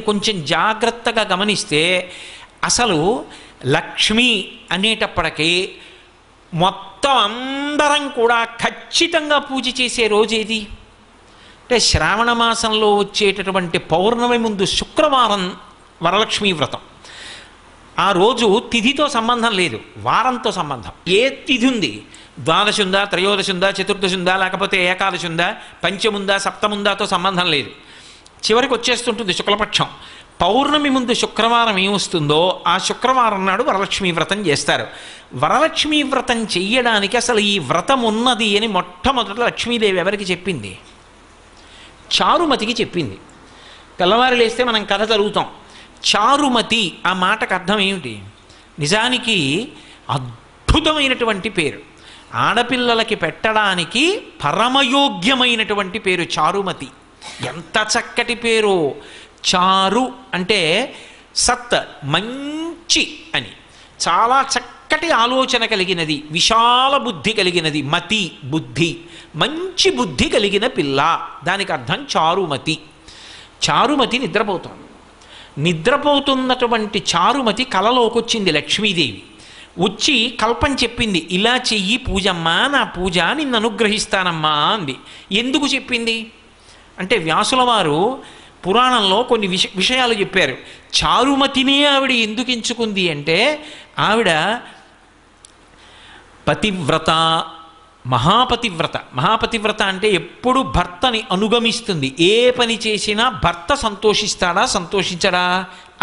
కొంచెం జాగ్రత్తగా గమనిస్తే అసలు లక్ష్మి అనేటప్పటికీ మొత్తం అందరం కూడా ఖచ్చితంగా పూజ చేసే రోజు ఏది అంటే శ్రావణ మాసంలో వచ్చేటటువంటి పౌర్ణమి ముందు శుక్రవారం వరలక్ష్మీ వ్రతం. ఆ రోజు తిథితో సంబంధం లేదు, వారంతో సంబంధం. ఏ తిథి ఉంది, ద్వాదశి ఉందా, త్రయోదశి ఉందా, చతుర్దశి ఉందా, లేకపోతే ఏకాదశి ఉందా, పంచముందా, సప్తముందాతో సంబంధం లేదు. చివరికి వచ్చేస్తుంటుంది శుక్లపక్షం. పౌర్ణమి ముందు శుక్రవారం ఏమొస్తుందో ఆ శుక్రవారం నాడు వరలక్ష్మీ వ్రతం చేస్తారు. వరలక్ష్మీ వ్రతం చెయ్యడానికి అసలు ఈ వ్రతం ఉన్నది అని మొట్టమొదట లక్ష్మీదేవి ఎవరికి చెప్పింది? చారుమతికి చెప్పింది. తెల్లవారు లేస్తే మనం కథ చదువుతాం. చారుమతి ఆ మాటకు అర్థం ఏమిటి? నిజానికి అద్భుతమైనటువంటి పేరు, ఆడపిల్లలకి పెట్టడానికి పరమయోగ్యమైనటువంటి పేరు చారుమతి. ఎంత చక్కటి పేరు! చారు అంటే సత్, మంచి అని, చాలా చక్కటి ఆలోచన కలిగినది, విశాల బుద్ధి కలిగినది. మతి బుద్ధి, మంచి బుద్ధి కలిగిన పిల్ల, దానికి అర్థం చారుమతి. చారుమతి నిద్రపోతున్నటువంటి చారుమతి కలలోకి వచ్చింది లక్ష్మీదేవి. వచ్చి కల్పన చెప్పింది, ఇలా చెయ్యి పూజమ్మా, నా పూజ నిన్ను అనుగ్రహిస్తానమ్మా అంది. ఎందుకు చెప్పింది అంటే వ్యాసుల వారు పురాణంలో కొన్ని విషయాలు చెప్పారు. చారుమతినే ఆవిడ ఎందుకు ఎంచుకుంది అంటే ఆవిడ పతివ్రత, మహాపతివ్రత. మహాపతివ్రత అంటే ఎప్పుడు భర్తని అనుగమిస్తుంది. ఏ పని చేసినా భర్త సంతోషిస్తాడా సంతోషించడా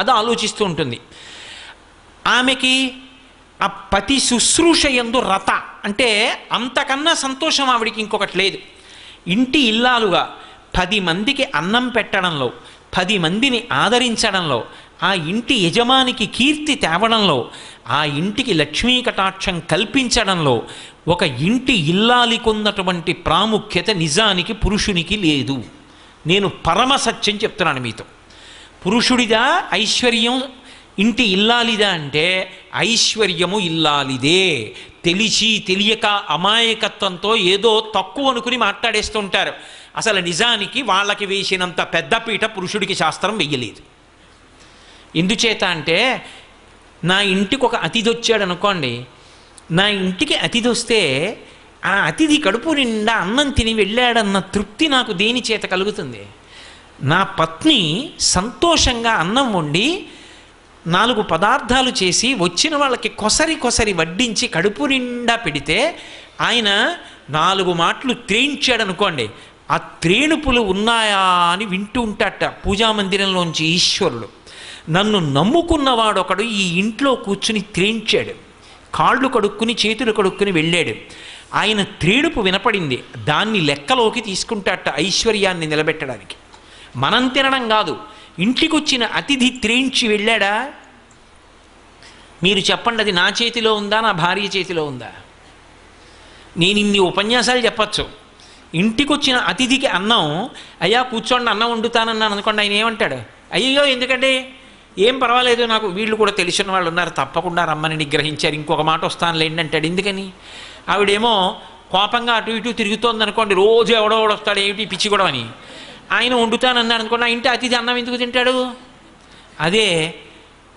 అది ఆలోచిస్తూ ఉంటుంది. ఆమెకి ఆ పతి శుశ్రూష యందు రత అంటే అంతకన్నా సంతోషం ఆవిడికి ఇంకొకటి లేదు. ఇంటి ఇల్లాలుగా 10 మందికి అన్నం పెట్టడంలో, 10 మందిని ఆదరించడంలో, ఆ ఇంటి యజమానికి కీర్తి తేవడంలో, ఆ ఇంటికి లక్ష్మీ కటాక్షం కల్పించడంలో ఒక ఇంటి ఇల్లాలికున్నటువంటి ప్రాముఖ్యత నిజానికి పురుషునికి లేదు. నేను పరమ సత్యం చెప్తున్నాను మీతో. పురుషుడిదా ఐశ్వర్యం, ఇంటి ఇల్లాలిదా అంటే ఐశ్వర్యము ఇల్లాలిదే. తెలిసి తెలియక అమాయకత్వంతో ఏదో తక్కువ అనుకుని మాట్లాడేస్తూ ఉంటారు. అసలు నిజానికి వాళ్ళకి వేసినంత పెద్దపీట పురుషుడికి శాస్త్రం వెయ్యలేదు. ఎందుచేత అంటే నా ఇంటికి ఒక అతిథి వచ్చాడు అనుకోండి, నా ఇంటికి అతిథి వస్తే ఆ అతిథి కడుపు నిండా అన్నం తిని వెళ్ళాడన్న తృప్తి నాకు దేని చేత కలుగుతుంది? నా పత్ని సంతోషంగా అన్నం వండి 4 పదార్థాలు చేసి వచ్చిన వాళ్ళకి కొసరి వడ్డించి కడుపు నిండా పెడితే ఆయన 4 మాటలు త్రేయించాడు అనుకోండి, ఆ త్రేణుపులు ఉన్నాయా అని వింటూ ఉంటాట పూజామందిరంలోంచి ఈశ్వరుడు. నన్ను నమ్ముకున్నవాడొకడు ఈ ఇంట్లో కూర్చుని త్రేయించాడు, కాళ్ళు కడుక్కుని చేతులు కడుక్కుని వెళ్ళాడు. ఆయన త్రేణుపు వినపడింది, దాన్ని లెక్కలోకి తీసుకుంటాట ఐశ్వర్యాన్ని నిలబెట్టడానికి. మనం తినడం కాదు, ఇంటికి వచ్చిన అతిథి త్రేయించి వెళ్ళాడా? మీరు చెప్పండి, అది నా చేతిలో ఉందా, నా భార్య చేతిలో ఉందా? నేను ఇన్ని ఉపన్యాసాలు చెప్పచ్చు. ఇంటికి వచ్చిన అతిథికి అన్నం, అయ్యా కూర్చోండి అన్నం వండుతానన్నాను అనుకోండి, ఆయన ఏమంటాడు? అయ్యో ఎందుకంటే ఏం పర్వాలేదు, నాకు వీళ్ళు కూడా తెలిసిన వాళ్ళు ఉన్నారు, తప్పకుండా రమ్మని నిగ్రహించారు, ఇంకొక మాట వస్తానులేండి అంటాడు. ఎందుకని? ఆవిడేమో కోపంగా అటు ఇటు తిరుగుతోంది అనుకోండి, రోజు ఎవడో వస్తాడు, ఏమిటి పిచ్చి కూడా అని. ఆయన వండుతానన్నాడు అనుకోండి, ఆ ఇంటి అతిథి అన్నం ఎందుకు తింటాడు? అదే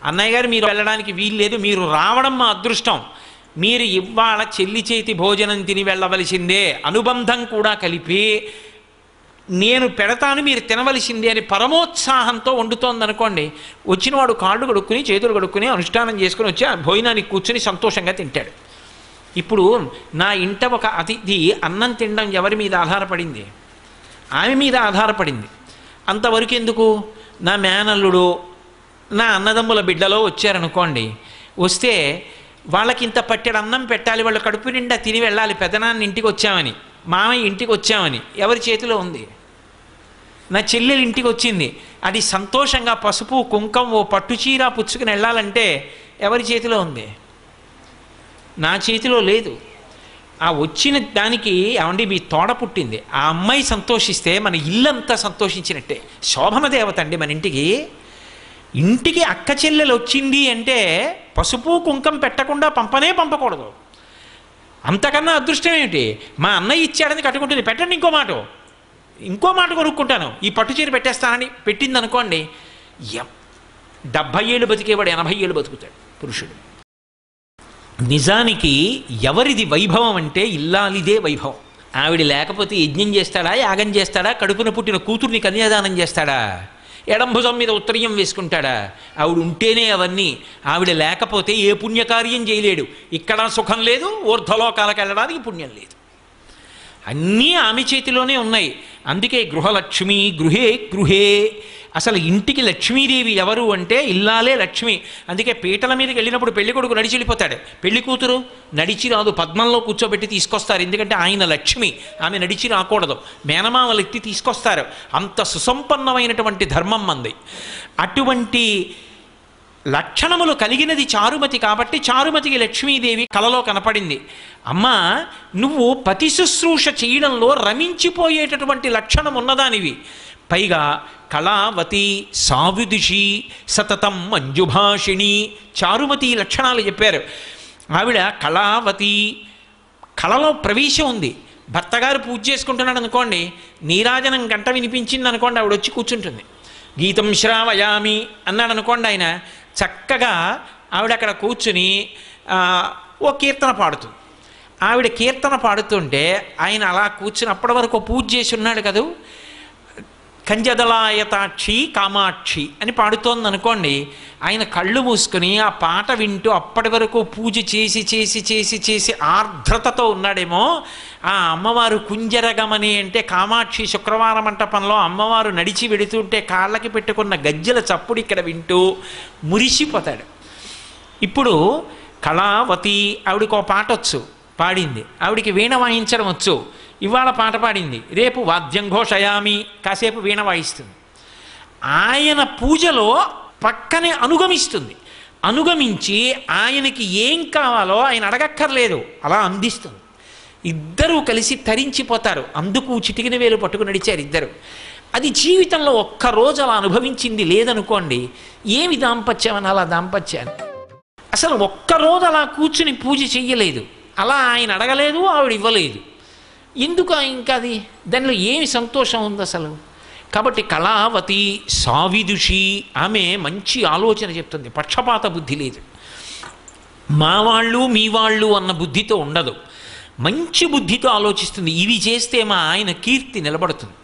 అన్నయ్య గారు మీరు వెళ్ళడానికి వీలు లేదు, మీరు రావడం మా అదృష్టం, మీరు ఇవాళ చెల్లి చేతి భోజనం తిని వెళ్ళవలసిందే, అనుబంధం కూడా కలిపి నేను పెడతాను మీరు తినవలసిందే అని పరమోత్సాహంతో వండుతోందనుకోండి, వచ్చినవాడు కాళ్ళు కడుక్కుని చేతులు కడుక్కుని అనుష్ఠానం చేసుకుని వచ్చి ఆ భోజనానికి కూర్చుని సంతోషంగా తింటాడు. ఇప్పుడు నా ఇంట ఒక అతిథి అన్నం తినడం ఎవరి మీద ఆధారపడింది? ఆమె మీద ఆధారపడింది. అంతవరకు ఎందుకు? నా మేనల్లుడు, నా అన్నదమ్ముల బిడ్డలో వచ్చారనుకోండి, వస్తే వాళ్ళకి ఇంత పట్టెడు అన్నం పెట్టాలి, వాళ్ళు కడుపు నిండా తిని వెళ్ళాలి, పెదనాన్న ఇంటికి వచ్చామని, మామయ్య ఇంటికి వచ్చామని. ఎవరి చేతిలో ఉంది? నా చెల్లెలు ఇంటికి వచ్చింది, అది సంతోషంగా పసుపు కుంకం ఓ పట్టుచీర పుచ్చుకుని వెళ్ళాలంటే ఎవరి చేతిలో ఉంది? నా చేతిలో లేదు. ఆ వచ్చిన దానికి ఏమండి మీ తోడ పుట్టింది, ఆ అమ్మాయి సంతోషిస్తే మన ఇల్లంతా సంతోషించినట్టే. శోభన దేవత అండి మన ఇంటికి. ఇంటికి అక్క చెల్లెలు వచ్చింది అంటే పసుపు కుంకం పెట్టకుండా పంపకూడదు. అంతకన్నా అదృష్టం ఏమిటి? మా అన్నయ్య ఇచ్చాడని కట్టుకుంటుంది, పెట్టండి ఇంకో మాట కొనుక్కుంటాను, ఈ పట్టుచీర పెట్టేస్తానని పెట్టింది అనుకోండి, 70 ఏళ్ళు బతికేవాడు 80 ఏళ్ళు బతుకుతాడు పురుషుడు. నిజానికి ఎవరిది వైభవం అంటే ఇల్లాలిదే వైభవం. ఆవిడ లేకపోతే యజ్ఞం చేస్తాడా, యాగం చేస్తాడా, కడుపున పుట్టిన కూతుర్ని కన్యాదానం చేస్తాడా, ఎడంభుజం మీద ఉత్తరీయం వేసుకుంటాడా? ఆవిడ ఉంటేనే అవన్నీ. ఆవిడ లేకపోతే ఏ పుణ్యకార్యం చేయలేడు. ఇక్కడ సుఖం లేదు, ఊర్ధ్వలోకాలకు వెళ్ళడానికి పుణ్యం లేదు. అన్నీ ఆమె చేతిలోనే ఉన్నాయి. అందుకే గృహలక్ష్మి గృహే గృహే. అసలు ఇంటికి లక్ష్మీదేవి ఎవరు అంటే ఇల్లాలే లక్ష్మి. అందుకే పీటల మీదకి వెళ్ళినప్పుడు పెళ్లి కొడుకు నడిచి వెళ్ళిపోతాడు, పెళ్లి కూతురు నడిచి రాదు, పద్మంలో కూర్చోబెట్టి తీసుకొస్తారు. ఎందుకంటే ఆయన లక్ష్మి, ఆమె నడిచి రాకూడదు, మేనమామలు ఎత్తి తీసుకొస్తారు. అంత సుసంపన్నమైనటువంటి ధర్మం మంది. అటువంటి లక్షణములు కలిగినది చారుమతి కాబట్టి చారుమతికి లక్ష్మీదేవి కలలో కనపడింది. అమ్మా, నువ్వు పతి శుశ్రూష చేయడంలో రమించిపోయేటటువంటి లక్షణం ఉన్నదానివి. పైగా కళావతి సావిదుషి సతతం మంజుభాషిణి చారుమతి లక్షణాలు చెప్పారు. ఆవిడ కళావతి, కళలో ప్రవేశం ఉంది. భర్తగారు పూజ చేసుకుంటున్నాడు అనుకోండి, నీరాజనం గంట వినిపించింది అనుకోండి, ఆవిడ వచ్చి కూర్చుంటుంది. గీతం శ్రావయామి అన్నాడు అనుకోండి, ఆయన చక్కగా ఆవిడ అక్కడ కూర్చుని ఓ కీర్తన పాడుతుంది. ఆవిడ కీర్తన పాడుతుంటే ఆయన అలా కూర్చుని అప్పటి వరకు పూజ చేసి ఉన్నాడు కదూ, కంజదలాయతాక్షి కామాక్షి అని పాడుతోంది అనుకోండి, ఆయన కళ్ళు మూసుకొని ఆ పాట వింటూ అప్పటి వరకు పూజ చేసి చేసి చేసి చేసి ఆర్ద్రతతో ఉన్నాడేమో. ఆ అమ్మవారు కుంజరగమని అంటే కామాక్షి శుక్రవార మంటపంలో అమ్మవారు నడిచి వెడుతుంటే కాళ్ళకి పెట్టుకున్న గజ్జెల చప్పుడు ఇక్కడ వింటూ మురిసిపోతాడు. ఇప్పుడు కళావతి ఆవిడకి ఒక పాట వచ్చు, పాడింది. ఆవిడికి వీణ వాయించడం వచ్చు, ఇవాళ పాట పాడింది, రేపు వాద్యం ఘోషయామి కాసేపు వీణ వాయిస్తుంది. ఆయన పూజలో పక్కనే అనుగమిస్తుంది. అనుగమించి ఆయనకి ఏం కావాలో ఆయన అడగక్కర్లేదు, అలా అందిస్తుంది. ఇద్దరూ కలిసి తరించిపోతారు. అందుకు చిటికిన వేలు పట్టుకు నడిచారు ఇద్దరు. అది జీవితంలో ఒక్కరోజు అలా అనుభవించింది లేదనుకోండి, ఏమి దాంపత్యం అని అలా దాంపత్యాన్ని అసలు ఒక్కరోజు అలా కూర్చుని పూజ చెయ్యలేదు, అలా ఆయన అడగలేదు, ఆవిడ ఇవ్వలేదు. ఎందుకు ఇంకా అది దానిలో ఏమి సంతోషం ఉంది అసలు? కాబట్టి కళావతి సావిదుషి, ఆమె మంచి ఆలోచన చెప్తుంది, పక్షపాత బుద్ధి లేదు, మా వాళ్ళు మీ వాళ్ళు అన్న బుద్ధితో ఉండదు, మంచి బుద్ధితో ఆలోచిస్తుంది. ఇవి చేస్తే మా ఆయన కీర్తి నిలబడుతుంది,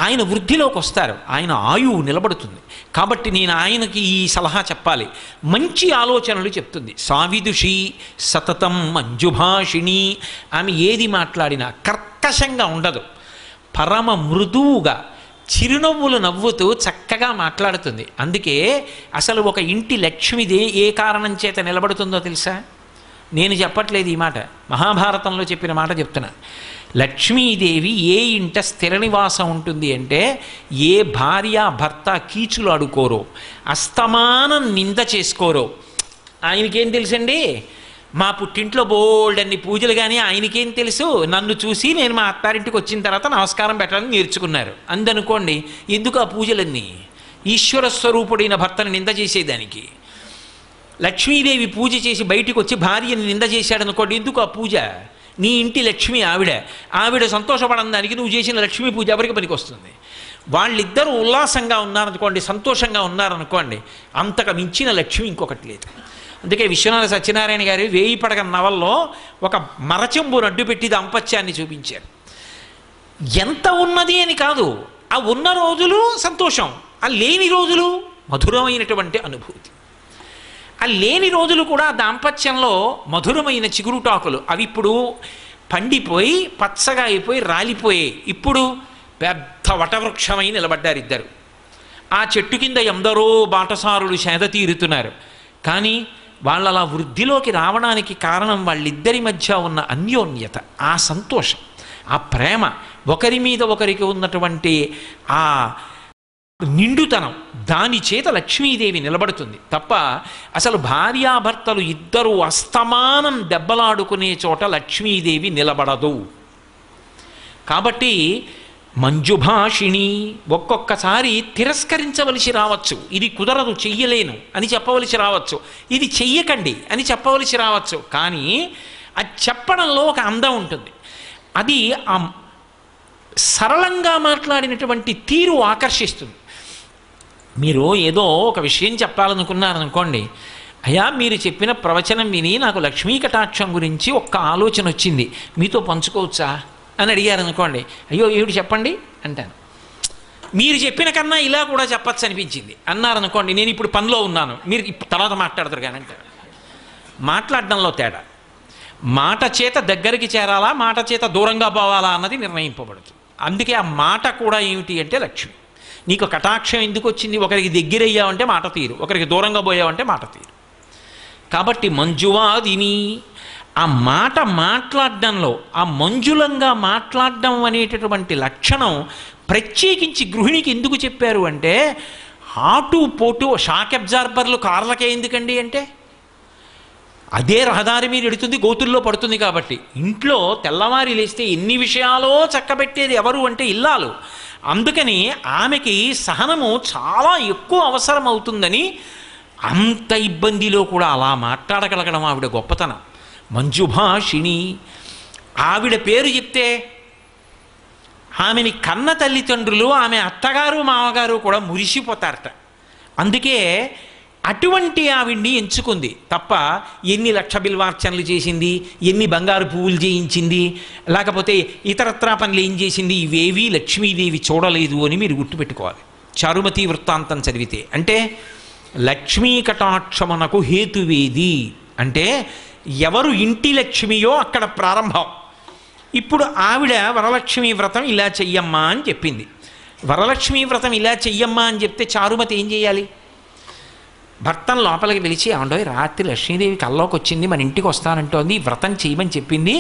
ఆయన వృద్ధిలోకి వస్తారు, ఆయన ఆయువు నిలబడుతుంది. కాబట్టి నేను ఆయనకి ఈ సలహా చెప్పాలి, మంచి ఆలోచనలు చెప్తుంది. సావిదుషి సతతం మంజుభాషిణి, ఆమె ఏది మాట్లాడినా కర్కశంగా ఉండదు, పరమ మృదువుగా చిరునవ్వులు నవ్వుతూ చక్కగా మాట్లాడుతుంది. అందుకే అసలు ఒక ఇంటి లక్ష్మిదే ఏ కారణం చేత నిలబడుతుందో తెలుసా? నేను చెప్పట్లేదు ఈ మాట, మహాభారతంలో చెప్పిన మాట చెప్తున్నా. లక్ష్మీదేవి ఏ ఇంట స్థిర నివాసం ఉంటుంది అంటే, ఏ భార్య భర్త కీచులు అడుకోరో, అస్తమానం నింద చేసుకోరో. ఆయనకేం తెలుసండి, మా పుట్టింట్లో బోల్డన్ని పూజలు, కానీ ఆయనకేం తెలుసు, నన్ను చూసి నేను మా అత్తారింటికి వచ్చిన తర్వాత నమస్కారం పెట్టాలని నేర్చుకున్నారు అందనుకోండి. ఎందుకు ఆ పూజలన్నీ? ఈశ్వర స్వరూపుడైన భర్తను నింద చేసేదానికి. లక్ష్మీదేవి పూజ చేసి బయటికి వచ్చి భార్యని నింద చేశాడనుకోండి, ఎందుకు ఆ పూజ? నీ ఇంటి లక్ష్మి ఆవిడ సంతోషపడడానికి నువ్వు చేసిన లక్ష్మీ పూజ ఎవరికి పనికి వస్తుంది? వాళ్ళిద్దరూ ఉల్లాసంగా ఉన్నారనుకోండి, సంతోషంగా ఉన్నారనుకోండి, అంతకు మించిన లక్ష్మి ఇంకొకటి లేదు. అందుకే విశ్వనాథ సత్యనారాయణ గారి 1000 పడగ నవల్లో ఒక మరచెంబును అడ్డుపెట్టి దాంపత్యాన్ని చూపించారు. ఎంత ఉన్నది అని కాదు, ఆ ఉన్న రోజులు సంతోషం, ఆ లేని రోజులు మధురమైనటువంటి అనుభూతి. ఆ లేని రోజులు కూడా దాంపత్యంలో మధురమైన చిగురుటాకులు, అవి ఇప్పుడు పండిపోయి పచ్చగా అయిపోయి రాలిపోయాయి. ఇప్పుడు పెద్ద వటవృక్షమై నిలబడ్డారు ఇద్దరు. ఆ చెట్టు కింద ఎందరో బాటసారులు సేద తీరుతున్నారు. కానీ వాళ్ళ అలా వృద్ధిలోకి రావడానికి కారణం వాళ్ళిద్దరి మధ్య ఉన్న అన్యోన్యత, ఆ సంతోషం, ఆ ప్రేమ, ఒకరి మీద ఒకరికి ఉన్నటువంటి ఆ నిండుతనం, దాని చేత లక్ష్మీదేవి నిలబడుతుంది తప్ప అసలు భార్యాభర్తలు ఇద్దరూ అస్తమానం దెబ్బలాడుకునే చోట లక్ష్మీదేవి నిలబడదు. కాబట్టి మంజుభాషిణి, ఒక్కొక్కసారి తిరస్కరించవలసి రావచ్చు, ఇది కుదరదు చెయ్యలేను అని చెప్పవలసి రావచ్చు, ఇది చెయ్యకండి అని చెప్పవలసి రావచ్చు. కానీ అది చెప్పడంలో ఒక అందం ఉంటుంది. అది ఆ సరళంగా మాట్లాడినటువంటి తీరు ఆకర్షిస్తుంది. మీరు ఏదో ఒక విషయం చెప్పాలనుకున్నారనుకోండి, అయ్యా మీరు చెప్పిన ప్రవచనం విని నాకు లక్ష్మీ కటాక్షం గురించి ఒక్క ఆలోచన వచ్చింది, మీతో పంచుకోవచ్చా అని అడిగారనుకోండి, అయ్యో ఏమిటి చెప్పండి అంటాను. మీరు చెప్పిన కన్నా ఇలా కూడా చెప్పచ్చు అనిపించింది అన్నారనుకోండి, నేను ఇప్పుడు పనిలో ఉన్నాను, మీరు తర్వాత మాట్లాడతారు కానీ అంటారు. మాట్లాడడంలో తేడా. మాట చేత దగ్గరికి చేరాలా, మాట చేత దూరంగా పోవాలా అన్నది నిర్ణయింపబడుతుంది. అందుకే ఆ మాట కూడా ఏమిటి అంటే లక్ష్మి. నీకు కటాక్షం ఎందుకు వచ్చింది? ఒకరికి దగ్గరయ్యావంటే మాట తీరు, ఒకరికి దూరంగా పోయావంటే మాట తీరు. కాబట్టి మంజువాదిని, ఆ మాట మాట్లాడడంలో, ఆ మంజులంగా మాట్లాడడం అనేటటువంటి లక్షణం ప్రత్యేకించి గృహిణికి ఎందుకు చెప్పారు అంటే, ఆటు పోటు షాక్ అబ్జార్బర్లు కార్లకే ఎందుకండి అంటే, అదే రహదారి మీద ఎడుతుంది, గోతుల్లో పడుతుంది కాబట్టి. ఇంట్లో తెల్లవారి లేస్తే ఎన్ని విషయాలో చక్కబెట్టేది ఎవరు అంటే ఇల్లాలు. అందుకని ఆమెకి సహనము చాలా ఎక్కువ అవసరం అవుతుందని అంత ఇబ్బందిలో కూడా అలా మాట్లాడగలగడం ఆవిడ గొప్పతనం. మంజుభాషిణి. ఆవిడ పేరు చెప్తే ఆమెని కన్న తల్లిదండ్రులు, ఆమె అత్తగారు మామగారు కూడా మురిసిపోతారట. అందుకే అటువంటి ఆవిడ్ని ఎంచుకుంది తప్ప ఎన్ని లక్ష బిల్వార్చనలు చేసింది, ఎన్ని బంగారు పువ్వులు చేయించింది, లేకపోతే ఇతరత్రా పనులు ఏం చేసింది, ఇవేవీ లక్ష్మీదేవి చూడలేదు అని మీరు గుర్తుపెట్టుకోవాలి. చారుమతి వృత్తాంతం చదివితే. అంటే లక్ష్మీ కటాక్షమునకు హేతువేది అంటే ఎవరు ఇంటి లక్ష్మియో అక్కడ ప్రారంభం. ఇప్పుడు ఆవిడ వరలక్ష్మీ వ్రతం ఇలా చెయ్యమ్మా అని చెప్పింది. వరలక్ష్మీ వ్రతం ఇలా చెయ్యమ్మా అని చెప్తే చారుమతి ఏం చేయాలి? భర్తను లోపలికి పిలిచి, ఏమండో రాత్రి లక్ష్మీదేవి కల్లోకి వచ్చింది, మన ఇంటికి వస్తానంటోంది, వ్రతం చేయమని చెప్పింది,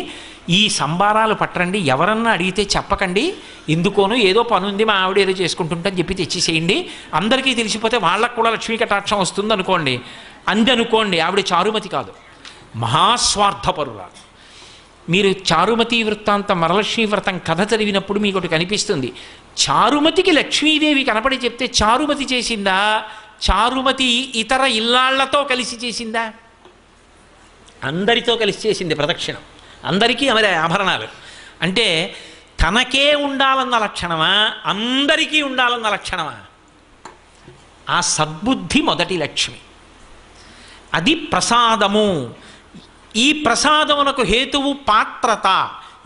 ఈ సంబారాలు పట్టరండి, ఎవరన్నా అడిగితే చెప్పకండి, ఎందుకోను ఏదో పని ఉంది మా ఆవిడ ఏదో చేసుకుంటుంటని చెప్పి తెచ్చేసేయండి, అందరికీ తెలిసిపోతే వాళ్ళకు కూడా లక్ష్మీ కటాక్షం వస్తుంది అనుకోండి. అందనుకోండి, ఆవిడ చారుమతి కాదు, మహాస్వార్థపరురాలు. మీరు చారుమతి వృత్తాంతం వరలక్ష్మీ వ్రతం కథ చదివినప్పుడు మీకు ఒకటి కనిపిస్తుంది. చారుమతికి లక్ష్మీదేవి కనపడి చెప్తే చారుమతి చేసిందా, చారుమతి ఇతర ఇల్లాళ్లతో కలిసి చేసిందా? అందరితో కలిసి చేసింది ప్రదక్షిణం. అందరికీ ఆమె ఆభరణాలు. అంటే తనకే ఉండాలన్న లక్షణమా, అందరికీ ఉండాలన్న లక్షణమా? ఆ సద్బుద్ధి మొదటి లక్ష్మి. అది ప్రసాదము. ఈ ప్రసాదమునకు హేతువు పాత్రత.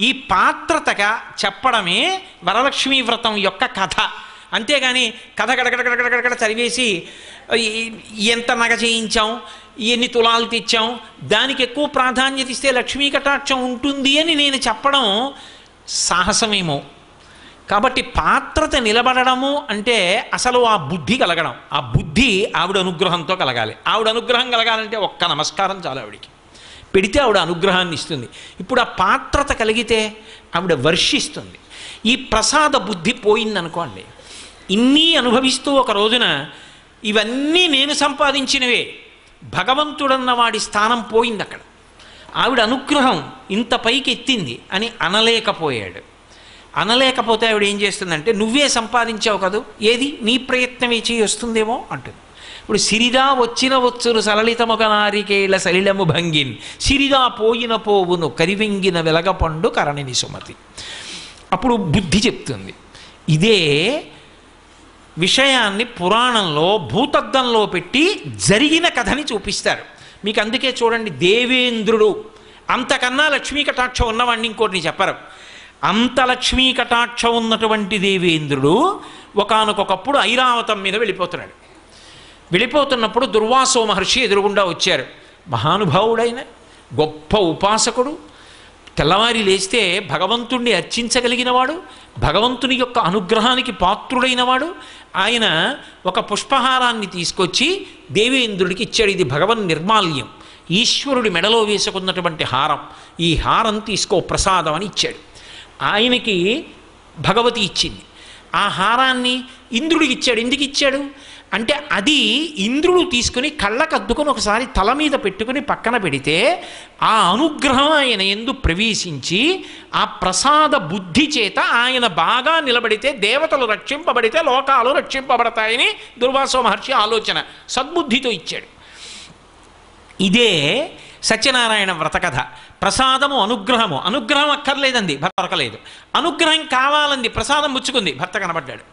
ఈ పాత్రతగా చెప్పడమే వరలక్ష్మీ వ్రతం యొక్క కథ. అంతేగాని కథ గడగడగడగడగడ చదివేసి ఎంత నగ చేయించాం, ఎన్ని తులాలు తెచ్చాం, దానికి ఎక్కువ ప్రాధాన్యత ఇస్తే లక్ష్మీ కటాక్షం ఉంటుంది అని నేను చెప్పడం సాహసమేమో. కాబట్టి పాత్రత నిలబడము అంటే అసలు ఆ బుద్ధి కలగడం. ఆ బుద్ధి ఆవిడ అనుగ్రహంతో కలగాలి. ఆవిడ అనుగ్రహం కలగాలంటే ఒక్క నమస్కారం చాలు ఆవిడికి. పెడితే ఆవిడ అనుగ్రహాన్ని ఇస్తుంది. ఇప్పుడు ఆ పాత్రత కలిగితే ఆవిడ వర్షిస్తుంది. ఈ ప్రసాద బుద్ధి పోయిందనుకోండి, ఇన్ని అనుభవిస్తూ ఒక రోజున ఇవన్నీ నేను సంపాదించినవే, భగవంతుడన్న వాడి స్థానం పోయింది అక్కడ. ఆవిడ అనుగ్రహం ఇంత పైకి ఎత్తింది అని అనలేకపోయాడు. అనలేకపోతే ఆవిడ ఏం చేస్తుందంటే, నువ్వే సంపాదించావు కదూ, ఏది నీ ప్రయత్నమే చేయి వస్తుందేమో అంటుంది. ఇప్పుడు సిరిదా వచ్చిన వచ్చును సలలితముగ నారికేళ సలిలము భంగిన్, సిరిదా పోయిన పోవును కరివెంగిన వెలగపండు కరణిని సుమతి. అప్పుడు బుద్ధి చెప్తుంది. ఇదే విషయాన్ని పురాణంలో భూతద్దంలో పెట్టి జరిగిన కథని చూపిస్తారు మీకు. అందుకే చూడండి, దేవేంద్రుడు అంతకన్నా లక్ష్మీ కటాక్షం ఉన్నవాడిని ఇంకోటిని చెప్పరు. అంత లక్ష్మీ కటాక్షం ఉన్నటువంటి దేవేంద్రుడు ఒకానొకప్పుడు ఐరావతం మీద వెళ్ళిపోతున్నాడు. వెళ్ళిపోతున్నప్పుడు దుర్వాసో మహర్షి ఎదురుగుండా వచ్చారు. మహానుభావుడైన గొప్ప ఉపాసకుడు, తెల్లవారి లేస్తే భగవంతుణ్ణి అర్చించగలిగినవాడు, భగవంతుని యొక్క అనుగ్రహానికి పాత్రుడైనవాడు. ఆయన ఒక పుష్పహారాన్ని తీసుకొచ్చి దేవేంద్రుడికి ఇచ్చాడు. ఇది భగవన్ నిర్మాల్యం, ఈశ్వరుడి మెడలో వేసుకున్నటువంటి హారం. ఈ హారం తీసుకో ప్రసాదం అని ఇచ్చాడు. ఆయనకి భగవతి ఇచ్చింది. ఆ హారాన్ని ఇంద్రుడికి ఇచ్చాడు. ఎందుకు ఇచ్చాడు అంటే, అది ఇంద్రుడు తీసుకుని కళ్ళకద్దుకొని ఒకసారి తల మీద పెట్టుకుని పక్కన పెడితే ఆ అనుగ్రహం ఆయన యందు ప్రవేశించి ఆ ప్రసాద బుద్ధి చేత ఆయన బాగా నిలబడితే దేవతలు రక్షింపబడితే లోకాలు రక్షింపబడతాయని దుర్వాసో మహర్షి ఆలోచన సద్బుద్ధితో ఇచ్చాడు. ఇదే సత్యనారాయణ వ్రతకథ. ప్రసాదము అనుగ్రహము. అనుగ్రహం అక్కర్లేదండి, భర్త దొరకలేదు. అనుగ్రహం కావాలంది, ప్రసాదం పుచ్చుకుంది, భర్త కనబడ్డాడు.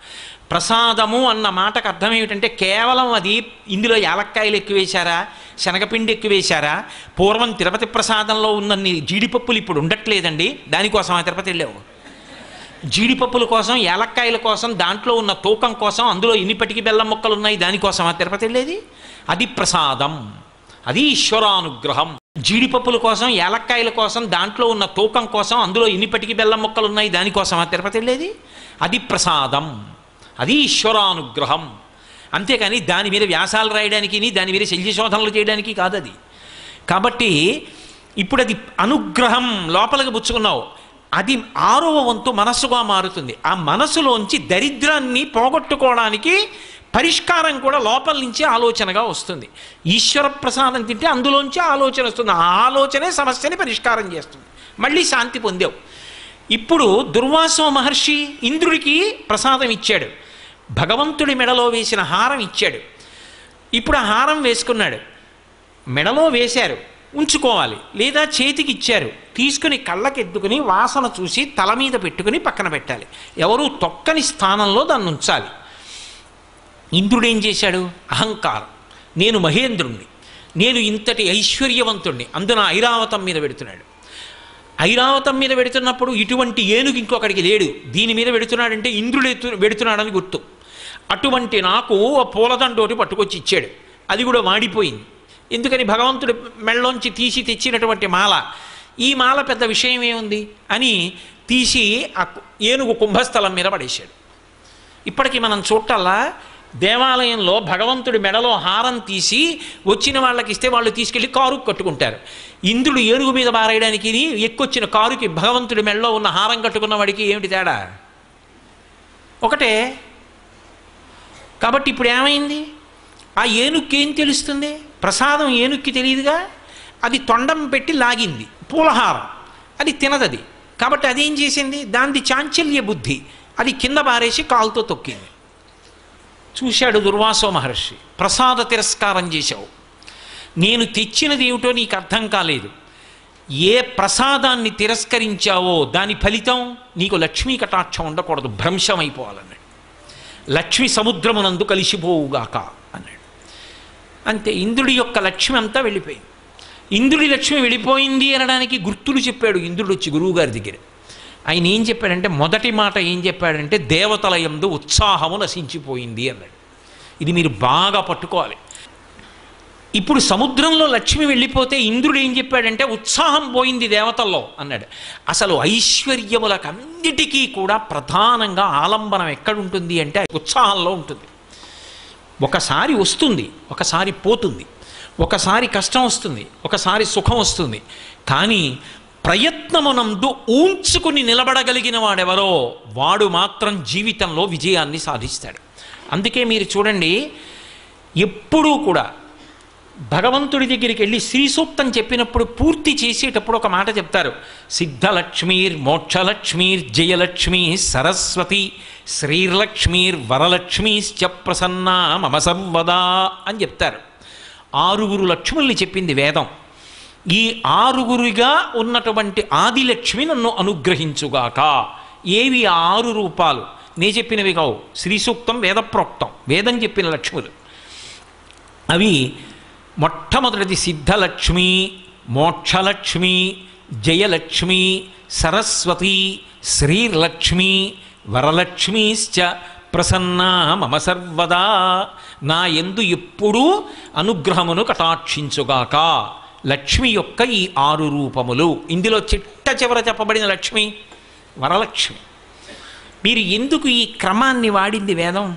ప్రసాదము అన్న మాటకు అర్థం ఏమిటంటే కేవలం అది ఇందులో యాలక్కాయలు ఎక్కువ వేశారా, శనగపిండి ఎక్కువ వేశారా, పూర్వం తిరుపతి ప్రసాదంలో ఉన్నన్ని జీడిపప్పులు ఇప్పుడు ఉండట్లేదండి, దానికోసం ఆ తిరుపతి వెళ్ళావు. జీడిపప్పుల కోసం, యాలక్కాయల కోసం, దాంట్లో ఉన్న తూకం కోసం, అందులో ఇన్నిపటికి బెల్లం ముక్కలు ఉన్నాయి, దానికోసం ఆ తిరుపతి వెళ్ళేది. అది ప్రసాదం, అది ఈశ్వరానుగ్రహం. జీడిపప్పుల కోసం, యాలక్కాయల కోసం, దాంట్లో ఉన్న తూకం కోసం, అందులో ఇన్నిపటికి బెల్లం ముక్కలు ఉన్నాయి, దానికోసం ఆ తిరుపతి వెళ్ళేది. అది ప్రసాదం, అది ఈశ్వరానుగ్రహం. అంతేకాని దాని మీద వ్యాసాలు రాయడానికి, దాని మీద శల్యశోధనలు చేయడానికి కాదు అది. కాబట్టి ఇప్పుడు అది అనుగ్రహం లోపలికి పుచ్చుకున్నావు, అది 6వ వంతు మనస్సుగా మారుతుంది. ఆ మనసులోంచి దరిద్రాన్ని పోగొట్టుకోవడానికి పరిష్కారం కూడా లోపల నుంచి ఆలోచనగా వస్తుంది. ఈశ్వర ప్రసాదం తింటే అందులోంచి ఆలోచన వస్తుంది, ఆ ఆలోచనే సమస్యని పరిష్కారం చేస్తుంది. మళ్ళీ శాంతి పొందావు. ఇప్పుడు దుర్వాసో మహర్షి ఇంద్రుడికి ప్రసాదం ఇచ్చాడు, భగవంతుడి మెడలో వేసిన హారం ఇచ్చాడు. ఇప్పుడు ఆ హారం వేసుకున్నాడు, మెడలో వేశారు, ఉంచుకోవాలి, లేదా చేతికి ఇచ్చారు, తీసుకుని కళ్ళకెద్దుకుని వాసన చూసి తల మీద పెట్టుకుని పక్కన పెట్టాలి. ఎవరు తొక్కని స్థానంలో దాన్ని ఉంచాలి. ఇంద్రుడు ఏం చేశాడు? అహంకారం, నేను మహేంద్రుణ్ణి, నేను ఇంతటి ఐశ్వర్యవంతుణ్ణి, అందున ఐరావతం మీద పెడుతున్నాడు. ఐరావతం మీద పెడుతున్నప్పుడు ఇటువంటి ఏనుగు ఇంకొకడికి లేడు, దీని మీద పెడుతున్నాడంటే ఇంద్రుడు పెడుతున్నాడని గుర్తు. అటువంటి నాకు పూలదండోటి పట్టుకొచ్చి ఇచ్చాడు, అది కూడా వాడిపోయింది. ఎందుకని? భగవంతుడి మెళ్ళలోంచి తీసి తెచ్చినటువంటి మాల. ఈ మాల పెద్ద విషయం ఏముంది అని తీసి ఆ ఏనుగు కుంభస్థలం మీద పడేశాడు. ఇప్పటికీ మనం చూడాలా, దేవాలయంలో భగవంతుడి మెడలో హారం తీసి వచ్చిన వాళ్ళకి ఇస్తే వాళ్ళు తీసుకెళ్ళి కారుకు కట్టుకుంటారు. ఇంద్రుడు ఏనుగు మీద బారేయడానికి ఎక్కొచ్చిన కారుకి భగవంతుడి మెడలో ఉన్న హారం కట్టుకున్న వాడికి ఏమిటి తేడా? ఒకటే. కాబట్టి ఇప్పుడు ఏమైంది? ఆ ఏనుక్కి ఏం తెలుస్తుంది? ప్రసాదం ఏనుక్కి తెలియదుగా, అది తొండం పెట్టి లాగింది పూలహారం, అది తినదది. కాబట్టి అదేం చేసింది? దానిది చాంచల్య బుద్ధి, అది కింద బారేసి కాలుతో తొక్కింది. చూశాడు దుర్వాసో మహర్షి, ప్రసాద తిరస్కారం చేశావు, నేను తెచ్చినది ఏమిటో నీకు అర్థం కాలేదు. ఏ ప్రసాదాన్ని తిరస్కరించావో దాని ఫలితం నీకు లక్ష్మీ కటాక్షం ఉండకూడదు, భ్రంశం అయిపోవాలన్నాడు. లక్ష్మి సముద్రమునందు కలిసిపోవుగాక అన్నాడు. అంతే, ఇంద్రుడి యొక్క లక్ష్మి అంతా వెళ్ళిపోయింది. ఇంద్రుడి లక్ష్మి వెళ్ళిపోయింది అనడానికి గుర్తులు చెప్పాడు ఇంద్రుడు వచ్చి గురువుగారి దగ్గర. ఆయన ఏం చెప్పాడంటే, మొదటి మాట ఏం చెప్పాడంటే, దేవతల యందు ఉత్సాహము నశించిపోయింది అన్నాడు. ఇది మీరు బాగా పట్టుకోవాలి. ఇప్పుడు సముద్రంలో లక్ష్మి వెళ్ళిపోతే ఇంద్రుడు ఏం చెప్పాడంటే, ఉత్సాహం పోయింది దేవతల్లో అన్నాడు. అసలు ఐశ్వర్యములకన్నిటికీ కూడా ప్రధానంగా ఆలంబనం ఎక్కడుంటుంది అంటే ఉత్సాహంలో ఉంటుంది. ఒకసారి వస్తుంది, ఒకసారి పోతుంది, ఒకసారి కష్టం వస్తుంది, ఒకసారి సుఖం వస్తుంది. కానీ ప్రయత్నమునందు ఊంచుకుని నిలబడగలిగిన వాడెవరో వాడు మాత్రం జీవితంలో విజయాన్ని సాధిస్తాడు. అందుకే మీరు చూడండి, ఎప్పుడూ కూడా భగవంతుడి దగ్గరికి వెళ్ళి శ్రీ సూక్తం చెప్పినప్పుడు పూర్తి చేసేటప్పుడు ఒక మాట చెప్తారు, సిద్ధలక్ష్మీర్ మోక్షలక్ష్మీర్ జయలక్ష్మీ సరస్వతి శ్రీర్లక్ష్మీర్ వరలక్ష్మీశ్చ ప్రసన్నా మమ సర్వదా అని చెప్తారు. 6 లక్ష్ముల్ని చెప్పింది వేదం. ఈ 6గా ఉన్నటువంటి ఆదిలక్ష్మి నన్ను అనుగ్రహించుగాక. ఏవి ఆ 6 రూపాలు? నే చెప్పినవి కావు, శ్రీ సూక్తం వేదప్రోక్తం, వేదం చెప్పిన లక్ష్ములు. అవి మొట్టమొదటిది సిద్ధలక్ష్మి, మోక్షలక్ష్మి, జయలక్ష్మి, సరస్వతి, శ్రీర్లక్ష్మి, వరలక్ష్మీశ్చ ప్రసన్నా మమ సర్వదా. నా యందు ఎప్పుడూ అనుగ్రహమును కటాక్షించుగాక. లక్ష్మి యొక్క ఈ 6 రూపములు. ఇందులో చిట్ట చివర చెప్పబడిన లక్ష్మి వరలక్ష్మి. మీరు ఎందుకు ఈ క్రమాన్ని వాడింది వేదం?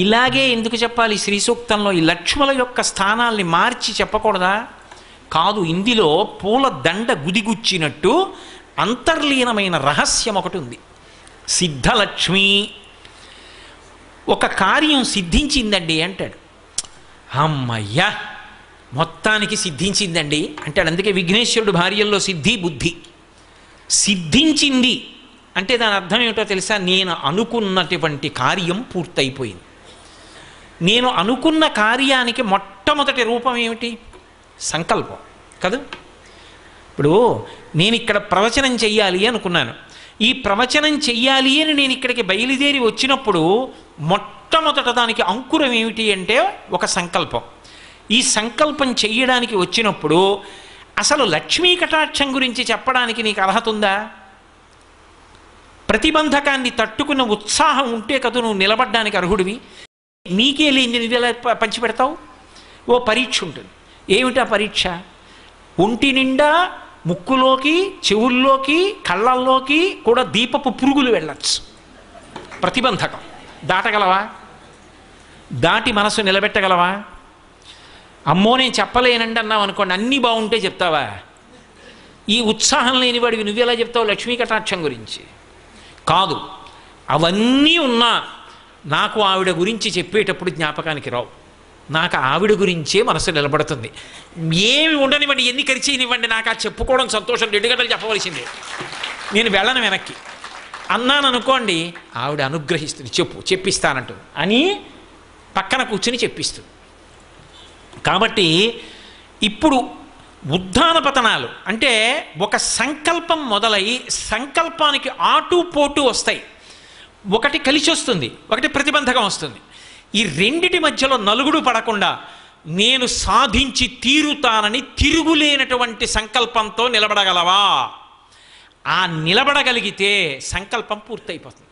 ఇలాగే ఎందుకు చెప్పాలి? శ్రీ సూక్తంలో ఈ లక్ష్ముల యొక్క స్థానాల్ని మార్చి చెప్పకూడదా? కాదు, ఇందులో పూల దండ గుదిగుచ్చినట్టు అంతర్లీనమైన రహస్యం ఒకటి ఉంది. సిద్ధలక్ష్మి, ఒక కార్యం సిద్ధించిందండి అంటాడు. అమ్మయ్యా, మొత్తానికి సిద్ధించిందండి అంటాడు. అందుకే విఘ్నేశ్వరుడు భార్యల్లో సిద్ధి బుద్ధి. సిద్ధించింది అంటే దాని అర్థం ఏమిటో తెలుసా? నేను అనుకున్నటువంటి కార్యం పూర్తయిపోయింది. నేను అనుకున్న కార్యానికి మొట్టమొదటి రూపం ఏమిటి? సంకల్పం కదా. ఇప్పుడు నేను ఇక్కడ ప్రవచనం చెయ్యాలి అనుకున్నాను. ఈ ప్రవచనం చెయ్యాలి అని నేను ఇక్కడికి బయలుదేరి వచ్చినప్పుడు మొట్టమొదట దానికి అంకురం ఏమిటి అంటే ఒక సంకల్పం. ఈ సంకల్పం చెయ్యడానికి వచ్చినప్పుడు అసలు లక్ష్మీ కటాక్షం గురించి చెప్పడానికి నీకు అర్హత ఉందా? ప్రతిబంధకాన్ని తట్టుకున్న ఉత్సాహం ఉంటే కదా నువ్వు నిలబడ్డానికి అర్హుడివి. నీకే లేని నువ్వు ఎలా పంచిపెడతావు? ఓ పరీక్ష ఉంటుంది. ఏమిటా పరీక్ష? ఒంటి నిండా ముక్కులోకి, చెవుల్లోకి, కళ్ళల్లోకి కూడా దీపపు పురుగులు వెళ్ళచ్చు. ప్రతిబంధకం దాటగలవా? దాటి మనసు నిలబెట్టగలవా? అమ్మో నేను చెప్పలేనండి అన్నావు అనుకోండి, అన్నీ బాగుంటే చెప్తావా? ఈ ఉత్సాహం లేనివాడివి నువ్వెలా చెప్తావు లక్ష్మీ కటాక్షం గురించి? కాదు, అవన్నీ ఉన్నా నాకు ఆవిడ గురించి చెప్పేటప్పుడు జ్ఞాపకానికి రావు. నాకు ఆవిడ గురించే మనసు నిలబడుతుంది. ఏమి ఉండనివ్వండి, ఎన్ని ఖర్చీనివ్వండి, నాకు ఆ చెప్పుకోవడం సంతోషం, 2 గంటలు చెప్పవలసిందే, నేను వెళ్ళను వెనక్కి అన్నాను అనుకోండి, ఆవిడ అనుగ్రహిస్తుంది, చెప్పిస్తానంటుంది అని పక్కన కూర్చుని చెప్పిస్తుంది. కాబట్టి ఇప్పుడు ఉద్ధాన పతనాలు అంటే ఒక సంకల్పం మొదలై సంకల్పానికి ఆటుపోటు వస్తాయి. ఒకటి కలిసి వస్తుంది, ఒకటి ప్రతిబంధకం వస్తుంది. ఈ రెండిటి మధ్యలో నలుగుడు పడకుండా నేను సాధించి తీరుతానని తిరుగులేనటువంటి సంకల్పంతో నిలబడగలవా? ఆ నిలబడగలిగితే సంకల్పం పూర్తయిపోతుంది.